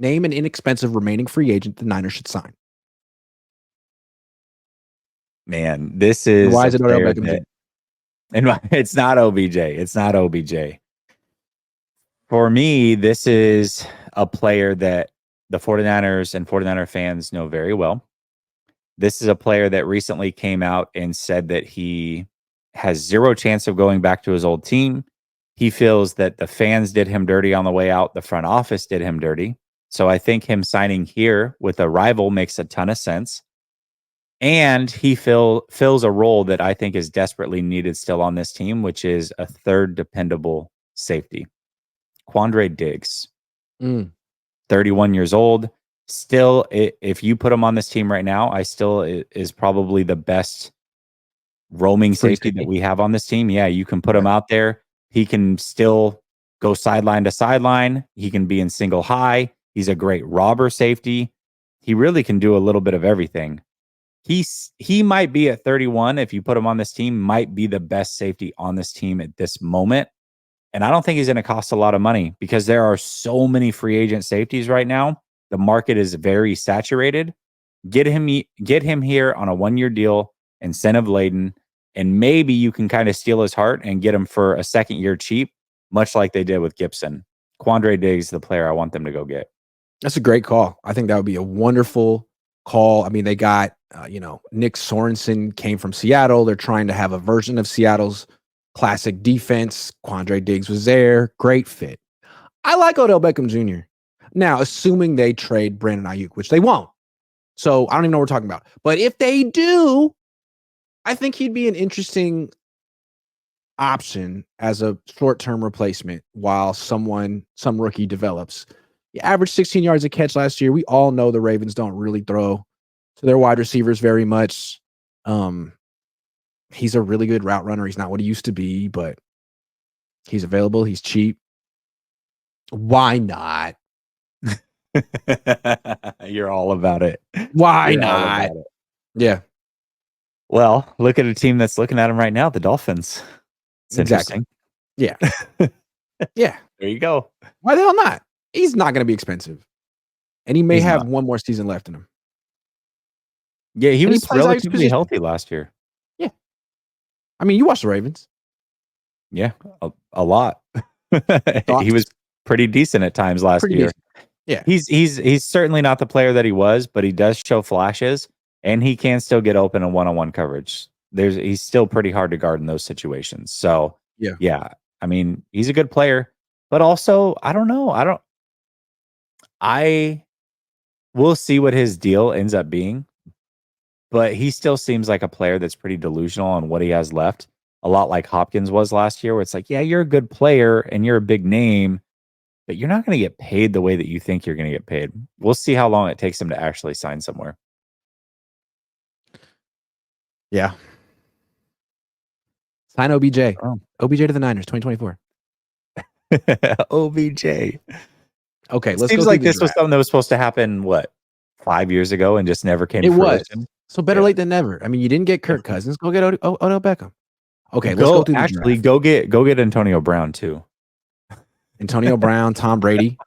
Name an inexpensive remaining free agent the Niners should sign. Man, this And is why a is it Odell player Beckham that, Jr.? and it's not OBJ. It's not OBJ. For me, this is a player that the 49ers and 49er fans know very well. This is a player that recently came out and said that he has zero chance of going back to his old team. He feels that the fans did him dirty on the way out. The front office did him dirty. So I think him signing here with a rival makes a ton of sense. And he fills a role that I think is desperately needed still on this team, which is a third dependable safety. Quandre Diggs, 31 years old. Still, if you put him on this team right now, is probably the best roaming safety that we have on this team. Yeah, you can put him out there. He can still go sideline to sideline. He can be in single high. He's a great robber safety. He really can do a little bit of everything. He might be at 31, if you put him on this team, might be the best safety on this team at this moment. And I don't think he's going to cost a lot of money because there are so many free agent safeties right now. The market is very saturated. Get him here on a 1-year deal, incentive laden, and maybe you can kind of steal his heart and get him for a 2nd year cheap, much like they did with Gibson. Quandre Diggs is the player I want them to go get. That's a great call. I think that would be a wonderful call. I mean, they got, Nick Sorensen came from Seattle. They're trying to have a version of Seattle's classic defense. Quandre Diggs was there. Great fit. I like Odell Beckham Jr. Now, assuming they trade Brandon Ayuk, which they won't. So I don't even know what we're talking about. But if they do, I think he'd be an interesting option as a short-term replacement while some rookie develops. He averaged 16 yards a catch last year. We all know the Ravens don't really throw to their wide receivers very much. He's a really good route runner. He's not what he used to be, but he's available. He's cheap. Why not? You're all about it. Why not? Yeah. Well, look at a team that's looking at him right now, the Dolphins. It's interesting. Yeah. Yeah. There you go. Why the hell not? He's not going to be expensive. And he may have one more season left in him. Yeah, he was relatively healthy last year. Yeah. I mean, you watched the Ravens. Yeah, a lot. He was pretty decent at times last year. Yeah. He's certainly not the player that he was, but he does show flashes, and he can still get open in one-on-one coverage. He's still pretty hard to guard in those situations. So, yeah. I mean, he's a good player, but also, I don't know. We'll see what his deal ends up being, but he still seems like a player that's pretty delusional on what he has left. A lot like Hopkins was last year, where it's like, yeah, you're a good player and you're a big name, but you're not going to get paid the way that you think you're going to get paid. We'll see how long it takes him to actually sign somewhere. Yeah. Sign OBJ. OBJ to the Niners, 2024. OBJ. Okay, let's seems like this was something that was supposed to happen, 5 years ago and just never came to fruition? So better late than never. I mean, you didn't get Kirk Cousins. Go get Odell Beckham. Okay, let's go through the draft. Go get Antonio Brown too. Antonio Brown, Tom Brady.